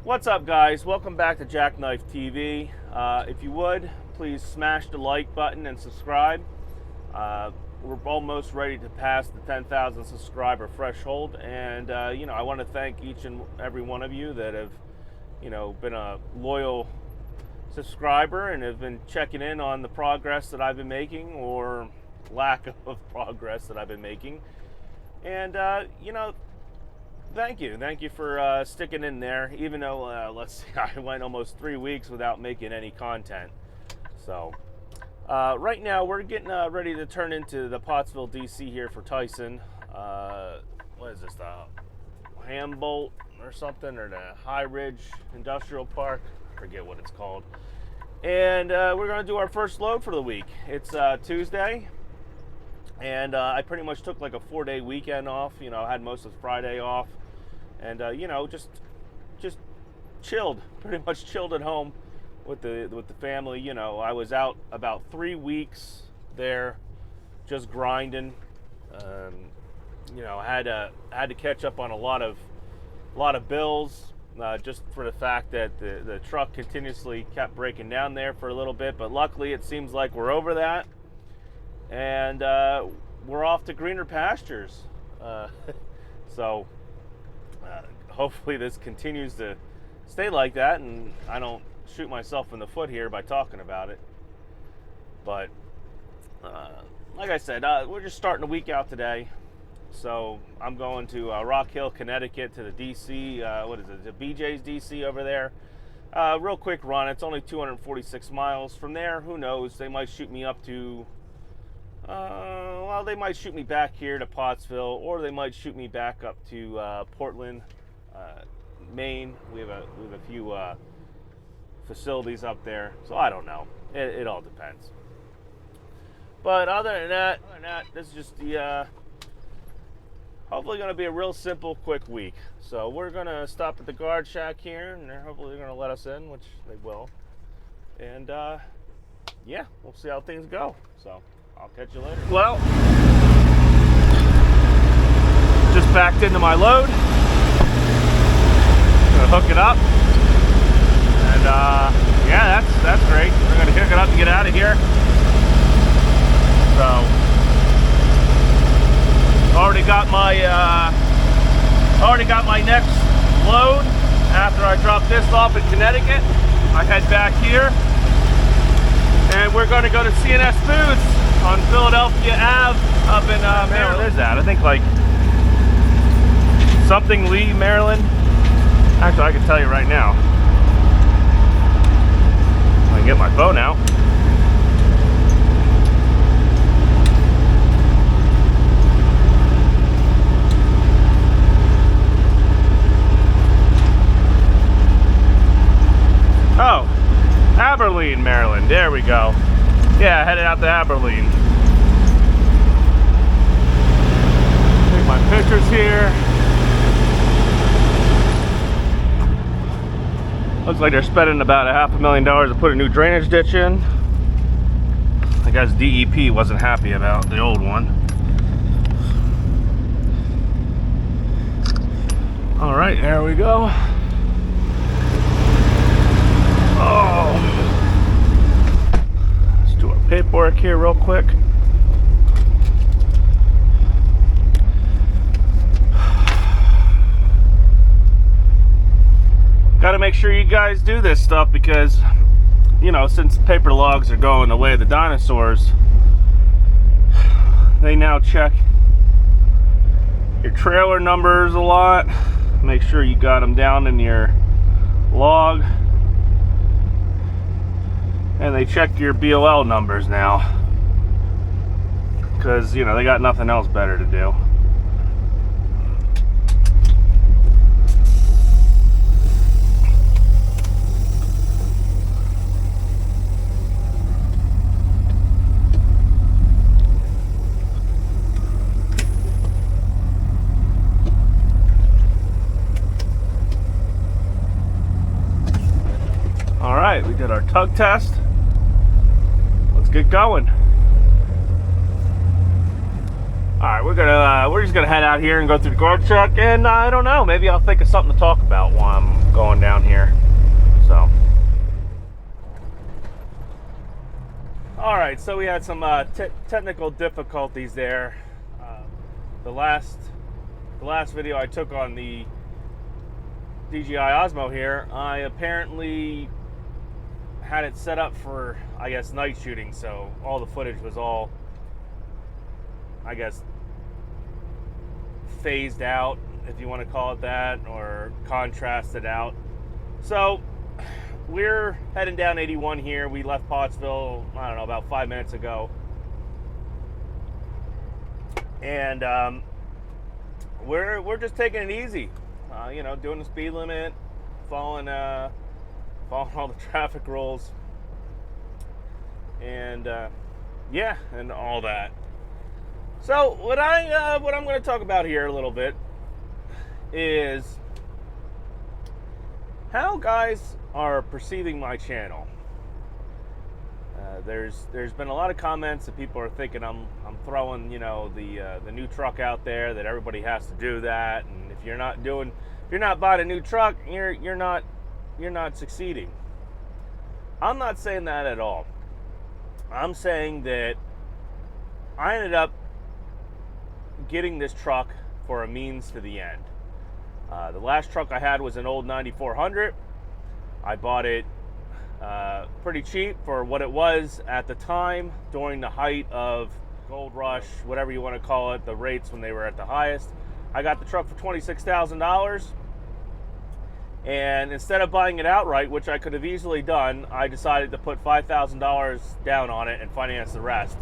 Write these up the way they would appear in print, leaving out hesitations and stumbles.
What's up, guys? Welcome back to Jackknife TV. If you would, please smash the like button and subscribe. We're almost ready to pass the 10,000 subscriber threshold, and I want to thank each and every one of you that have, been a loyal subscriber and have been checking in on the progress that I've been making or lack of progress that I've been making. And thank you for sticking in there, even though let's see, I went almost 3 weeks without making any content. So right now we're getting ready to turn into the Pottsville, DC here for Tyson. What is this, the Hamboldt or something, or the High Ridge Industrial Park? I forget what it's called. And we're going to do our first load for the week. It's Tuesday, and I pretty much took like a 4-day weekend off. I had most of Friday off, and just chilled, pretty much chilled at home with the family. I was out about 3 weeks there, just grinding. I had to catch up on a lot of bills, just for the fact that the truck continuously kept breaking down there for a little bit. But luckily, it seems like we're over that, and we're off to greener pastures. So hopefully this continues to stay like that, and I don't shoot myself in the foot here by talking about it. But like I said, we're just starting the week out today. So I'm going to Rock Hill, Connecticut, to the DC, the BJ's DC over there. Real quick run. It's only 246 miles. From there, who knows? They might shoot me up to, they might shoot me back here to Pottsville, or they might shoot me back up to Portland, Maine. We have a few facilities up there, so I don't know. It all depends. But other than that, this is just the hopefully going to be a real simple, quick week. So we're going to stop at the guard shack here, and hopefully they're going to let us in, which they will. And yeah, we'll see how things go. So I'll catch you later. Well, just backed into my load. Gonna hook it up, and yeah, that's great. We're gonna hook it up and get out of here. So already got my next load. After I drop this off in Connecticut, I head back here, and we're going to go to C&S Foods on Philadelphia Ave up in Maryland. What is that? I think like something Lee, Maryland. Actually, I can tell you right now. I can get my phone out. Oh, Abilene, Maryland. There we go. Yeah, headed out to Abilene. Take my pictures here. Looks like they're spending about $500,000 to put a new drainage ditch in. I guess DEP wasn't happy about the old one. All right, there we go. Oh, let's do our paperwork here real quick. Got to make sure you guys do this stuff because, since paper logs are going the way of the dinosaurs, they now check your trailer numbers a lot. Make sure you got them down in your log. And they check your BOL numbers now. Because, they got nothing else better to do. Alright, we did our tug test. Let's get going. Alright, we're just gonna head out here and go through the guard check, and I don't know, maybe I'll think of something to talk about while I'm going down here. So, all right, so we had some technical difficulties there. The last video I took on the DJI Osmo here, I apparently had it set up for, I guess, night shooting, so all the footage was all, I guess, phased out, if you want to call it that, or contrasted out. So we're heading down 81 here. We left Pottsville, I don't know, about 5 minutes ago. And we're just taking it easy, you know, doing the speed limit, following all the traffic rules, and yeah, and all that. So what I'm going to talk about here a little bit is how guys are perceiving my channel. There's been a lot of comments that people are thinking I'm throwing, you know, the new truck out there, that everybody has to do that, and if you're not buying a new truck, you're not succeeding. I'm not saying that at all. I'm saying that I ended up getting this truck for a means to the end. The last truck I had was an old 9400. I bought it pretty cheap for what it was at the time, during the height of gold rush, whatever you want to call it, the rates when they were at the highest. I got the truck for $26,000, and instead of buying it outright, which I could have easily done, I decided to put $5,000 down on it and finance the rest.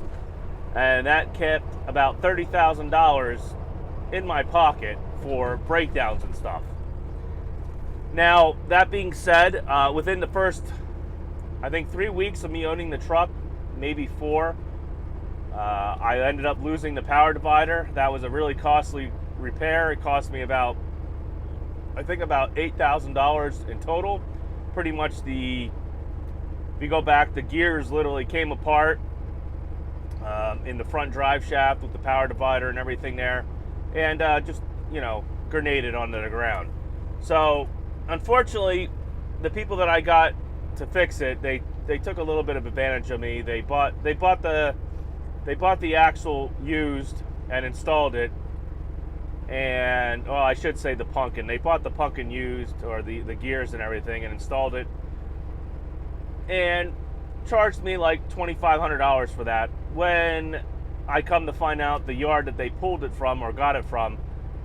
And that kept about $30,000 in my pocket for breakdowns and stuff. Now, that being said, within the first, I think, 3 weeks of me owning the truck, maybe 4, I ended up losing the power divider. That was a really costly repair. It cost me about, I think, about $8,000 in total. Pretty much if you go back, the gears literally came apart in the front drive shaft with the power divider and everything there, and just, you know, grenaded onto the ground. So unfortunately, the people that I got to fix it, they took a little bit of advantage of me. They bought the axle used and installed it, and, well, I should say the pumpkin. They bought the pumpkin used, or the gears and everything, and installed it, and charged me like $2,500 for that, when I come to find out the yard that they pulled it from or got it from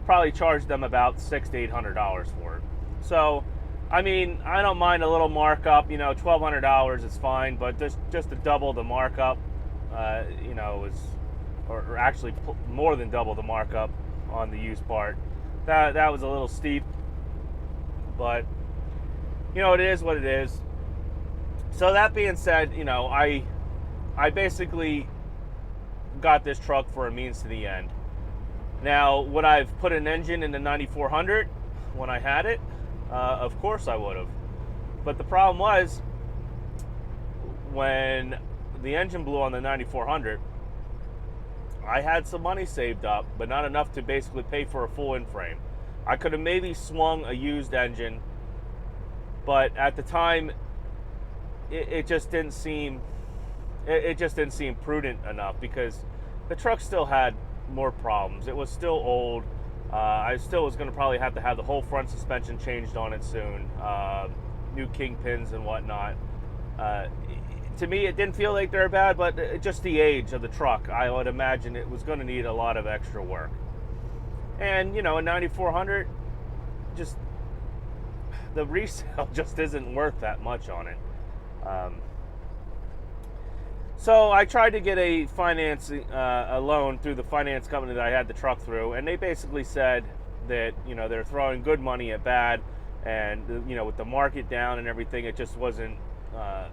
probably charged them about $600 to $800 for it. So, I mean, I don't mind a little markup, you know, $1,200 is fine, but just to double the markup, you know, is, or actually more than double the markup on the used part, that was a little steep, but, you know, it is what it is. So that being said, you know, I basically got this truck for a means to the end. Now, would I have put an engine in the 9400 when I had it? Of course I would have. But the problem was, when the engine blew on the 9400, I had some money saved up, but not enough to basically pay for a full in-frame. I could have maybe swung a used engine, but at the time, it just didn't seem prudent enough, because the truck still had more problems. It was still old. I still was going to probably have to have the whole front suspension changed on it soon, new kingpins and whatnot. To me, it didn't feel like they were bad, but just the age of the truck, I would imagine it was going to need a lot of extra work. And, you know, a 9400, just the resale just isn't worth that much on it. So I tried to get a loan through the finance company that I had the truck through, and they basically said that, you know, they're throwing good money at bad, and, you know, with the market down and everything, it just wasn't a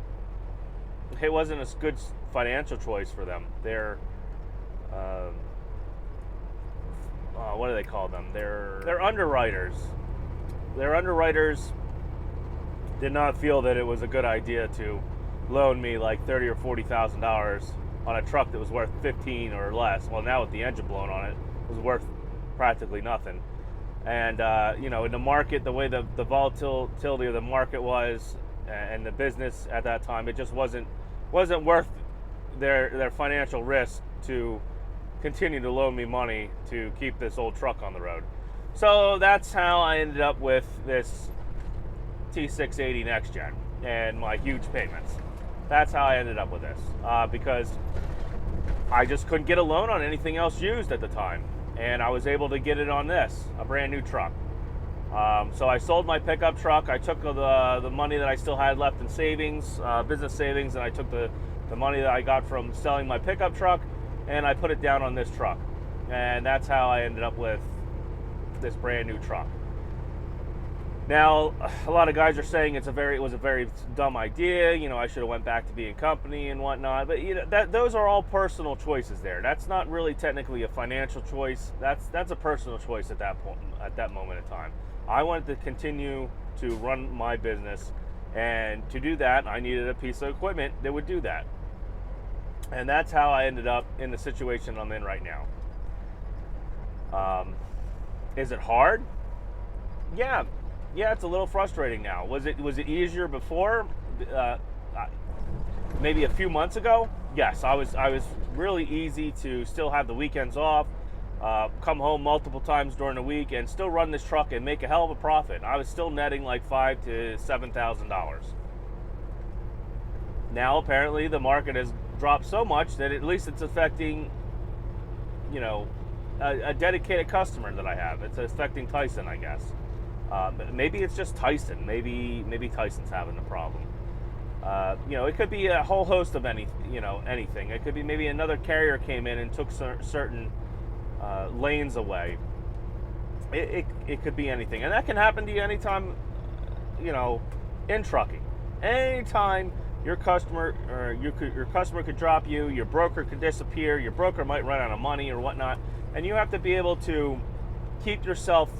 good financial choice for them. They're what do they call them? They're underwriters. Their underwriters did not feel that it was a good idea to loan me like $30,000 or $40,000 on a truck that was worth $15,000 or less. Well, now with the engine blown on it, it was worth practically nothing. And in the market, the way the volatility of the market was, and the business at that time, it just wasn't worth their financial risk to continue to loan me money to keep this old truck on the road. So that's how I ended up with this T680 Next Gen and my huge payments. That's how I ended up with this, because I just couldn't get a loan on anything else used at the time, and I was able to get it on this, a brand new truck. So I sold my pickup truck. I took the money that I still had left in savings, business savings, and I took the money that I got from selling my pickup truck, and I put it down on this truck. And that's how I ended up with this brand new truck. Now, a lot of guys are saying it was a very dumb idea. I should have went back to being company and whatnot. But those are all personal choices there. That's not really technically a financial choice. That's a personal choice at that point, at that moment in time. I wanted to continue to run my business, and to do that, I needed a piece of equipment that would do that. And that's how I ended up in the situation I'm in right now. Is it hard? Yeah, it's a little frustrating now. Was it easier before? Maybe a few months ago? Yes, I was really easy to still have the weekends off, come home multiple times during the week, and still run this truck and make a hell of a profit. I was still netting like $5,000 to $7,000. Now apparently the market has dropped so much that at least it's affecting, a dedicated customer that I have. It's affecting Tyson, I guess. Maybe it's just Tyson. Maybe Tyson's having the problem. It could be a whole host of anything. It could be maybe another carrier came in and took certain lanes away. It could be anything, and that can happen to you anytime. In trucking, anytime your customer your customer could drop you, your broker could disappear, your broker might run out of money or whatnot, and you have to be able to keep yourself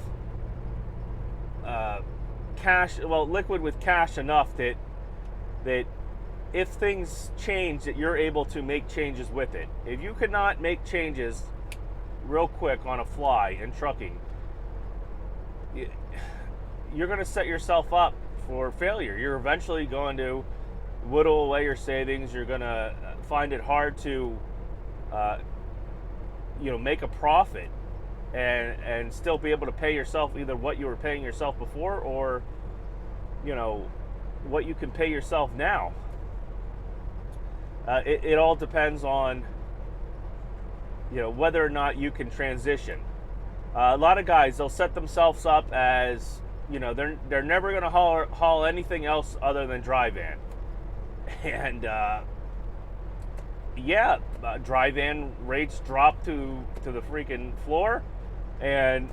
liquid with cash enough that if things change, that you're able to make changes with it. If you could not make changes real quick on a fly in trucking, you're going to set yourself up for failure. You're eventually going to whittle away your savings. You're going to find it hard to make a profit and still be able to pay yourself either what you were paying yourself before, or what you can pay yourself now. It all depends on whether or not you can transition. A lot of guys, they'll set themselves up as they're never going to haul anything else other than dry van, and dry van rates drop to the freaking floor, and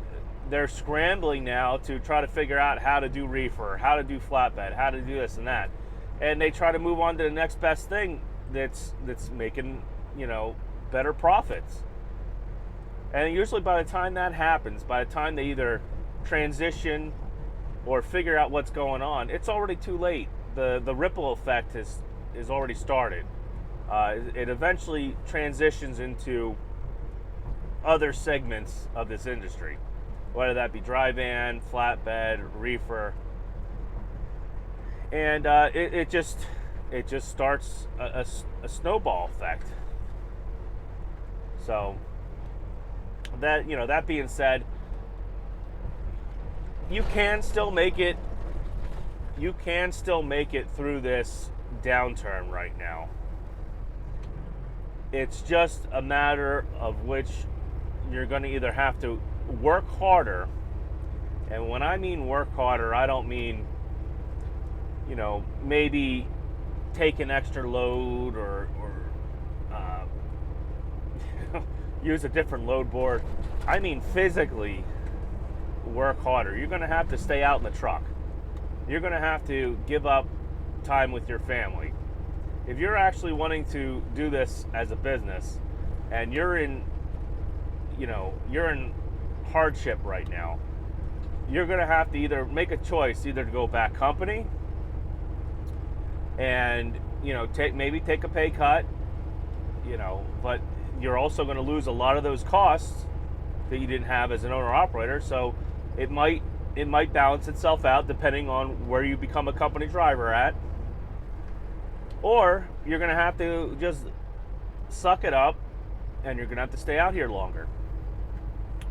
they're scrambling now to try to figure out how to do reefer, how to do flatbed, how to do this and that, and they try to move on to the next best thing that's making better profits. And usually by the time that happens, by the time they either transition or figure out what's going on, it's already too late. The ripple effect is already started. It eventually transitions into other segments of this industry, whether that be dry van, flatbed, reefer, and it just starts a snowball effect. So that being said, you can still make it through this downturn right now. It's just a matter of which you're going to either have to work harder, and when I mean work harder, I don't mean maybe take an extra load or use a different load board. I mean physically work harder. You're going to have to stay out in the truck. You're going to have to give up time with your family. If you're actually wanting to do this as a business, and you're in hardship right now, you're going to have to either make a choice, either to go back company and take a pay cut, but you're also going to lose a lot of those costs that you didn't have as an owner operator. So It might balance itself out depending on where you become a company driver at, or you're going to have to just suck it up and you're going to have to stay out here longer.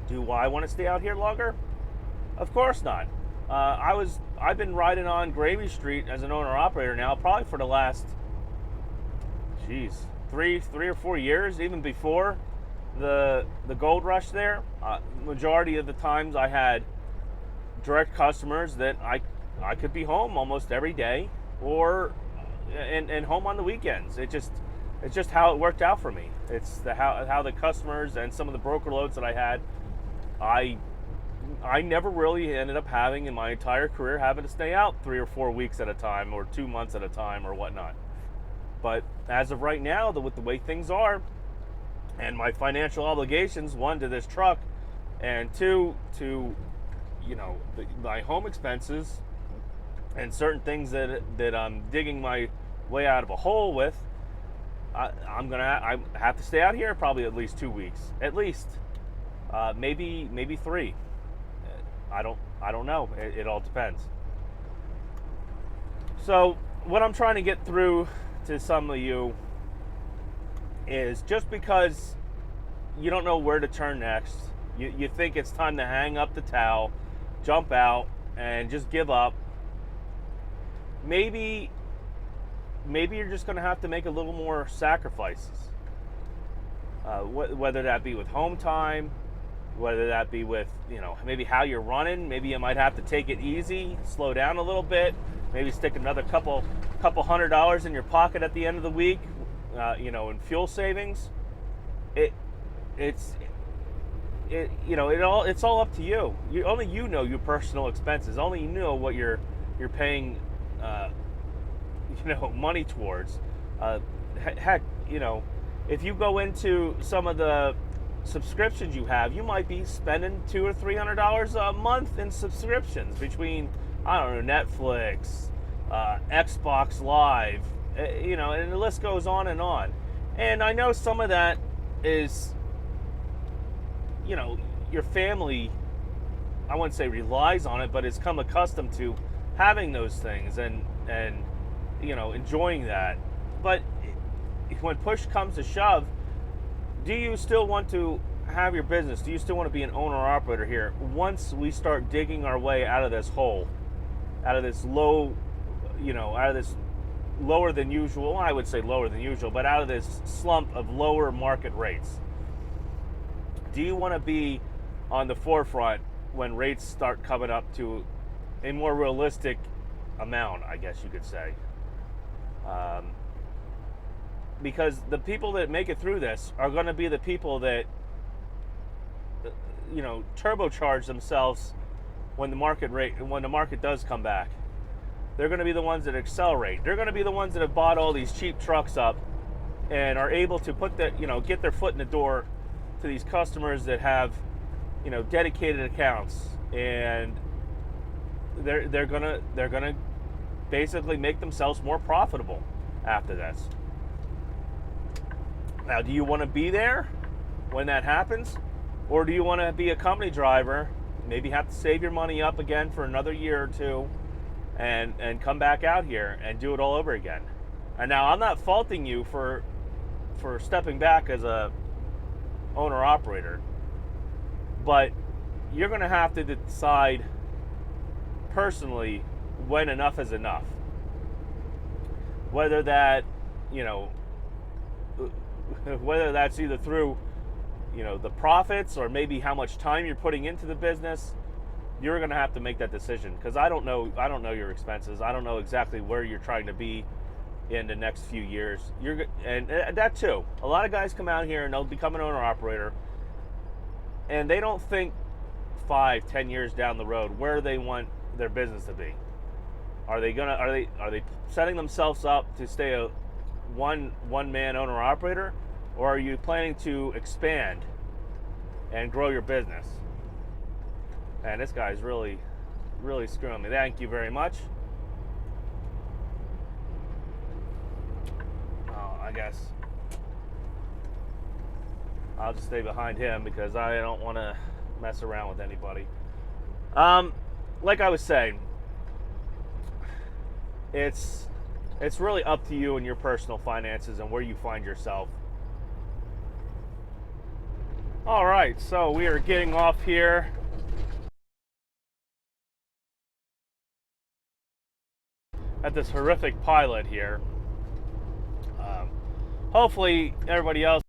Do I want to stay out here longer? Of course not. I've been riding on Gravy Street as an owner operator now probably for the last, three or 4 years, even before the gold rush there. Majority of the times I had direct customers that I could be home almost every day, or and home on the weekends. It's just how it worked out for me. It's how the customers and some of the broker loads that I had, I never really ended up having in my entire career having to stay out 3 or 4 weeks at a time or 2 months at a time or whatnot. But as of right now, with the way things are and my financial obligations, one, to this truck, and two, to my home expenses and certain things that I'm digging my way out of a hole with, I have to stay out here probably at least 2 weeks, at least, maybe 3. I don't know. It all depends. So what I'm trying to get through to some of you is, just because you don't know where to turn next, you think it's time to hang up the towel, jump out, and just give up. Maybe you're just going to have to make a little more sacrifices, whether that be with home time, whether that be with maybe how you're running. Maybe you might have to take it easy, slow down a little bit, maybe stick another couple $100 in your pocket at the end of the week, in fuel savings. It's all up to you. Only you know your personal expenses. Only you know what you're paying money towards. Heck, if you go into some of the subscriptions you have, you might be spending $200 or $300 a month in subscriptions between, I don't know, Netflix, Xbox Live, and the list goes on and on. And I know some of that is, your family, I wouldn't say relies on it, but has come accustomed to having those things and enjoying that. But when push comes to shove, do you still want to have your business? Do you still want to be an owner or operator here once we start digging our way out of this hole, out of this low, out of this lower than usual, I would say lower than usual, but out of this slump of lower market rates? Do you want to be on the forefront when rates start coming up to a more realistic amount, I guess you could say? Because the people that make it through this are going to be the people that, turbocharge themselves when the market does come back. They're going to be the ones that accelerate. They're going to be the ones that have bought all these cheap trucks up and are able to put get their foot in the door to these customers that have, dedicated accounts, and they're gonna basically make themselves more profitable after this. Now, do you want to be there when that happens? Or do you want to be a company driver, maybe have to save your money up again for another year or two and come back out here and do it all over again? And now, I'm not faulting you for stepping back as a owner-operator, but you're going to have to decide personally when enough is enough. Whether that, whether that's either through, the profits or maybe how much time you're putting into the business, you're going to have to make that decision, because I don't know your expenses. I don't know exactly where you're trying to be in the next few years. And that too. A lot of guys come out here and they'll become an owner operator, and they don't think 5-10 years down the road where they want their business to be. Are they setting themselves up to stay a one man owner operator, or are you planning to expand and grow your business? And this guy's really screwing me. Thank you very much. I guess I'll just stay behind him because I don't want to mess around with anybody. Like I was saying, it's really up to you and your personal finances and where you find yourself. All right, so we are getting off here. At this horrific pilot here. Hopefully everybody else,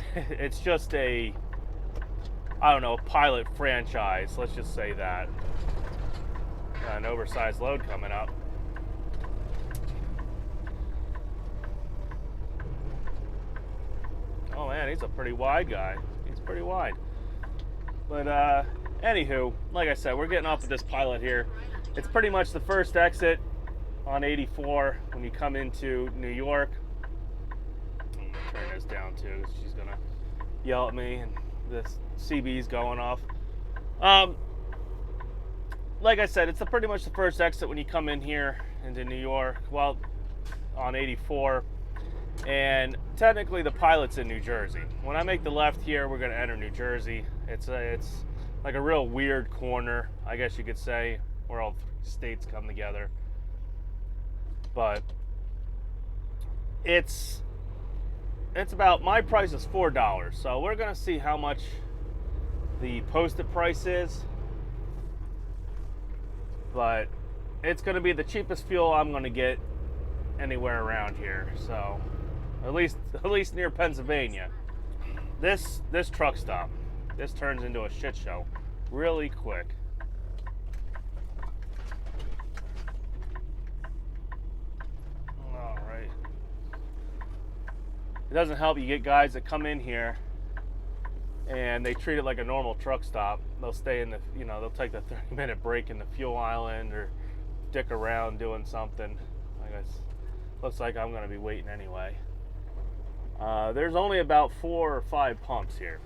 it's just a, I don't know, a pilot franchise, let's just say that. Got an oversized load coming up. Oh man, he's a pretty wide guy. He's pretty wide. But anywho, like I said, we're getting off of this pilot here. It's pretty much the first exit on 84 when you come into New York. I'm gonna turn this down too. She's gonna yell at me, and this CB's going off. Like I said, it's pretty much the first exit when you come in here into New York. Well, on 84, and technically the pilot's in New Jersey. When I make the left here, we're gonna enter New Jersey. It's like a real weird corner, I guess you could say, where all states come together. But it's about, my price is $4, so we're gonna see how much the posted price is. But it's gonna be the cheapest fuel I'm gonna get anywhere around here. So at least near Pennsylvania. This truck stop, this turns into a shit show really quick. All right. It doesn't help you get guys that come in here and they treat it like a normal truck stop. They'll stay in the, they'll take the 30-minute break in the fuel island or dick around doing something. I guess looks like I'm gonna be waiting anyway. There's only about 4 or 5 pumps here.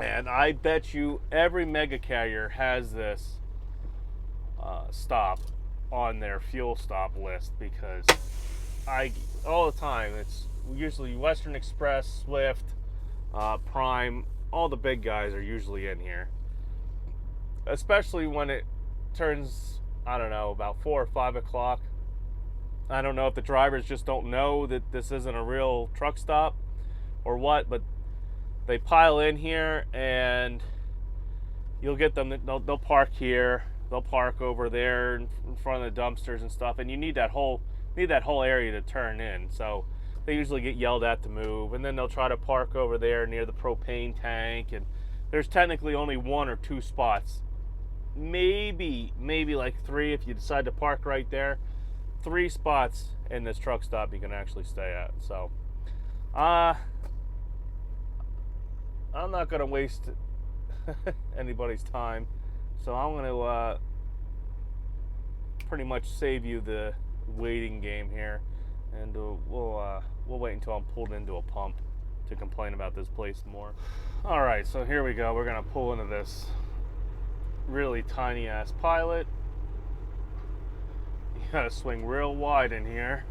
And I bet you every mega carrier has this stop on their fuel stop list, because all the time, it's usually Western Express, Swift, Prime, all the big guys are usually in here. Especially when it turns, I don't know, about 4 or 5 o'clock. I don't know if the drivers just don't know that this isn't a real truck stop or what, but they pile in here, and you'll get them. They'll park here. They'll park over there in front of the dumpsters and stuff. And you need that whole area to turn in. So they usually get yelled at to move, and then they'll try to park over there near the propane tank. And there's technically only 1 or 2 spots, maybe like 3 if you decide to park right there. 3 spots in this truck stop you can actually stay at. So I'm not going to waste anybody's time, so I'm going to pretty much save you the waiting game here, and we'll wait until I'm pulled into a pump to complain about this place more. All right, so here we go. We're going to pull into this really tiny ass pilot. You got to swing real wide in here,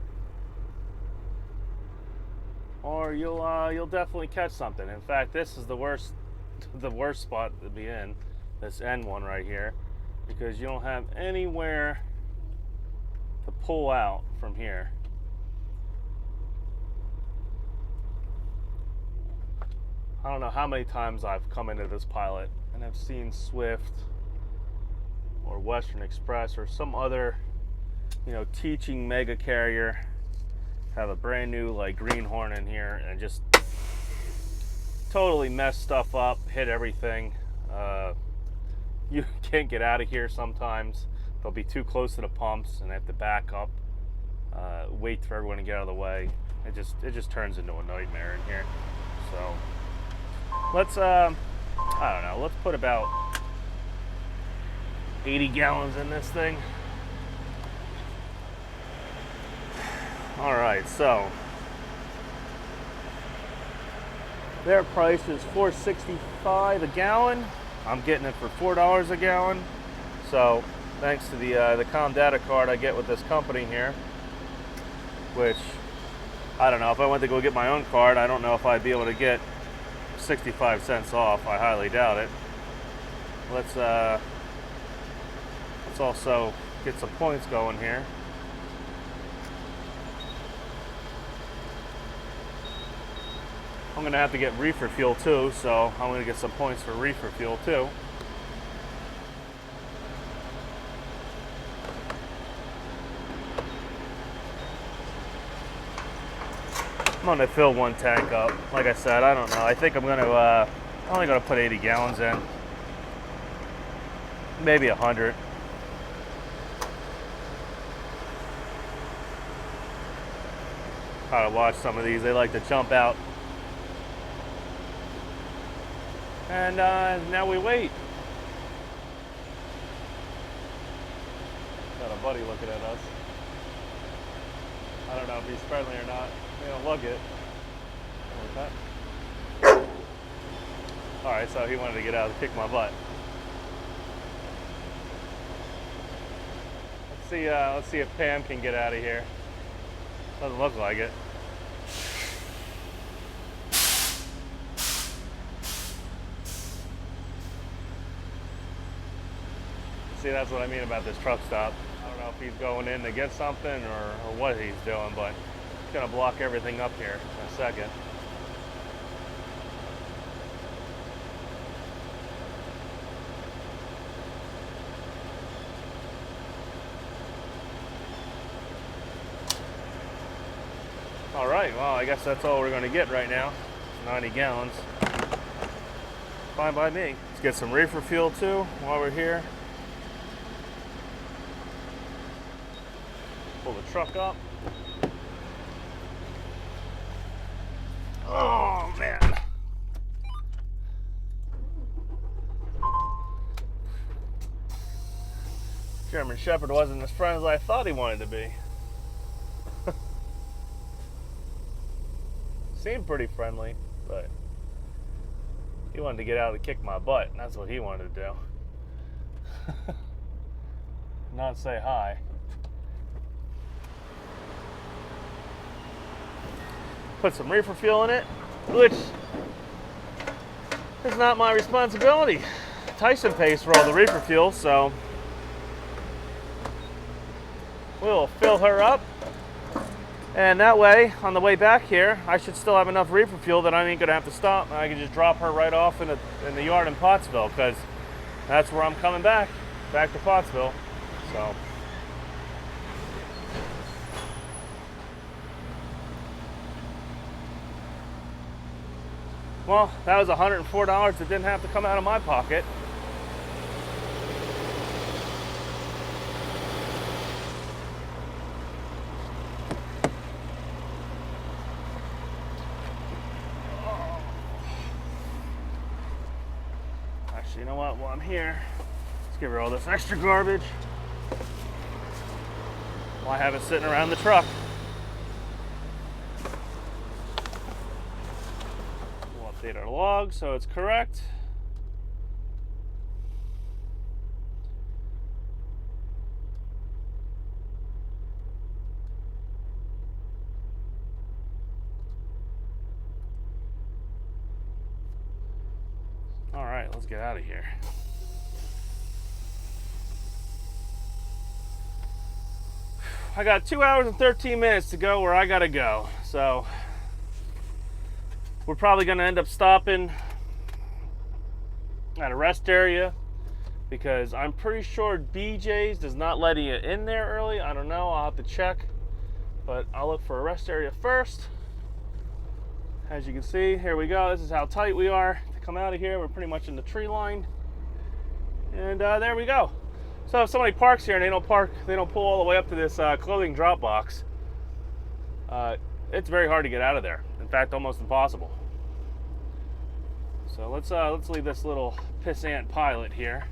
or you'll definitely catch something. In fact, this is the worst spot to be in, this end one right here, because you don't have anywhere to pull out from here. I don't know how many times I've come into this pilot and I've seen Swift or Western Express or some other, teaching mega carrier have a brand new like greenhorn in here and just totally mess stuff up, hit everything. You can't get out of here sometimes. They'll be too close to the pumps and have to back up, wait for everyone to get out of the way. It just turns into a nightmare in here. So let's I don't know, let's put about 80 gallons in this thing. All right, so their price is $4.65 a gallon. I'm getting it for $4 a gallon. So thanks to the Com data card I get with this company here, which I don't know, if I went to go get my own card, I don't know if I'd be able to get 65 cents off. I highly doubt it. Let's also get some points going here. I'm gonna have to get reefer fuel too, so I'm gonna get some points for reefer fuel too. I'm gonna fill one tank up. Like I said, I don't know. I think I'm only gonna put 80 gallons in. Maybe 100. Gotta watch some of these. They like to jump out. And now we wait. Got a buddy looking at us. I don't know if he's friendly or not. I'm gonna lug it. Like that. Alright, so he wanted to get out and kick my butt. Let's see if Pam can get out of here. Doesn't look like it. See, that's what I mean about this truck stop. I don't know if he's going in to get something or what he's doing, but he's gonna block everything up here in a second. All right, well, I guess that's all we're gonna get right now. 90 gallons. Fine by me. Let's get some reefer fuel too while we're here. Pull the truck up. Oh man. German Shepherd wasn't as friendly as I thought he wanted to be. Seemed pretty friendly, but he wanted to get out and kick my butt, and that's what he wanted to do. Not say hi. Put some reefer fuel in it, which is not my responsibility. Tyson pays for all the reefer fuel, so we'll fill her up. And that way, on the way back here, I should still have enough reefer fuel that I ain't gonna have to stop. I can just drop her right off in the yard in Pottsville, because that's where I'm coming back to Pottsville. So. Well, that was $104 that didn't have to come out of my pocket. Actually, you know what? While I'm here, let's give her all this extra garbage. While I have it sitting around the truck. Update our log so it's correct. All right, let's get out of here. I got 2 hours and 13 minutes to go where I gotta go, so we're probably going to end up stopping at a rest area because I'm pretty sure BJ's does not let you in there early. I don't know. I'll have to check. But I'll look for a rest area first. As you can see, here we go. This is how tight we are to come out of here. We're pretty much in the tree line. And there we go. So if somebody parks here and they don't pull all the way up to this clothing drop box, it's very hard to get out of there. In fact, almost impossible. So let's leave this little pissant pilot here.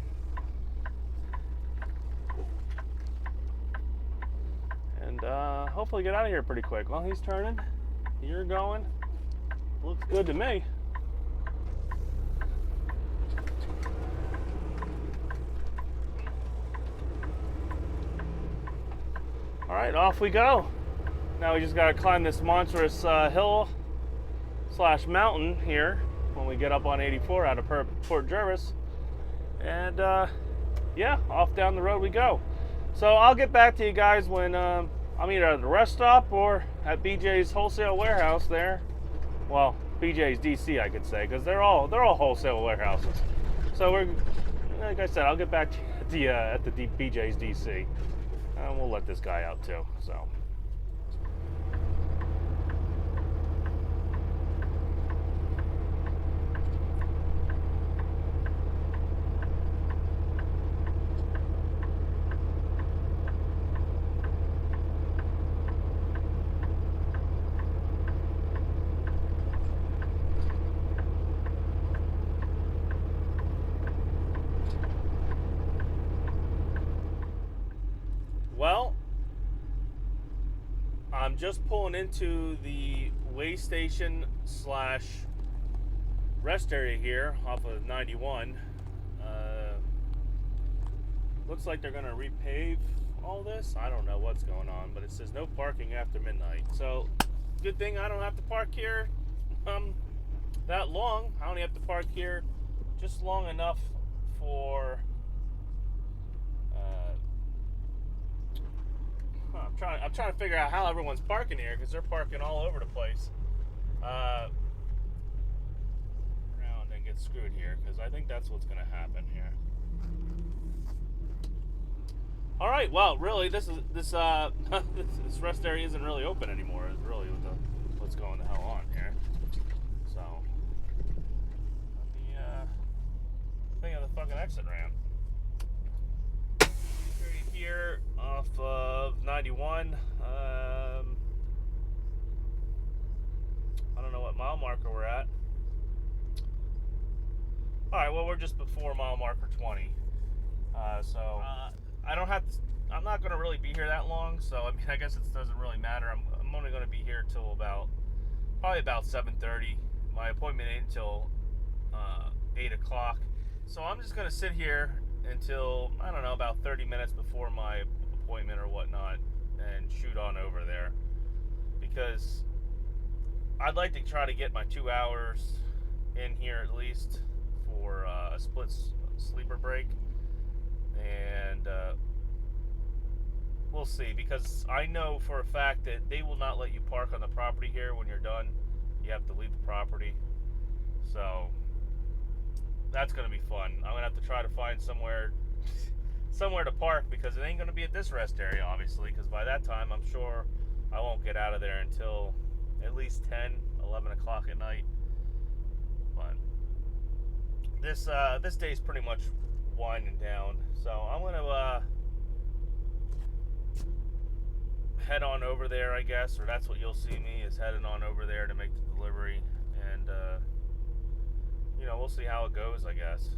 And hopefully get out of here pretty quick. Well, he's turning. You're going. Looks good to me. All right, off we go. Now we just gotta climb this monstrous hill / mountain here when we get up on 84 out of Port Jervis. And yeah, off down the road we go. So I'll get back to you guys when I'm either at the rest stop or at BJ's wholesale warehouse there. Well, BJ's DC, I could say, because they're all wholesale warehouses. So we're, like I said, I'll get back to you at the BJ's DC, and we'll let this guy out too. So. Well, I'm just pulling into the way station / rest area here off of 91. Looks like they're going to repave all this. I don't know what's going on, but it says no parking after midnight. So, good thing I don't have to park here that long. I only have to park here just long enough for... I'm trying to figure out how everyone's parking here, because they're parking all over the place. Around and get screwed here, because I think that's what's going to happen here. All right, well, really, this rest area isn't really open anymore. It's really what's going the hell on here. So, let me think of the fucking exit ramp. Here off of 91. I don't know what mile marker we're at. Alright, well, we're just before mile marker 20. So I don't have to, I'm not going to really be here that long, so I mean, I guess it doesn't really matter. I'm only going to be here till probably about 7:30. My appointment ain't until 8 o'clock. So I'm just going to sit here until, I don't know, about 30 minutes before my appointment or whatnot, and shoot on over there, because I'd like to try to get my 2 hours in here at least for a split sleeper break, and we'll see, because I know for a fact that they will not let you park on the property here when you're done. You have to leave the property. So that's going to be fun. I'm going to have to try to find somewhere to park, because it ain't going to be at this rest area, obviously, because by that time I'm sure I won't get out of there until at least 10, 11 o'clock at night. But this day's pretty much winding down, so I'm going to head on over there, I guess, or that's what you'll see me, is heading on over there to make the delivery, and you know, we'll see how it goes, I guess.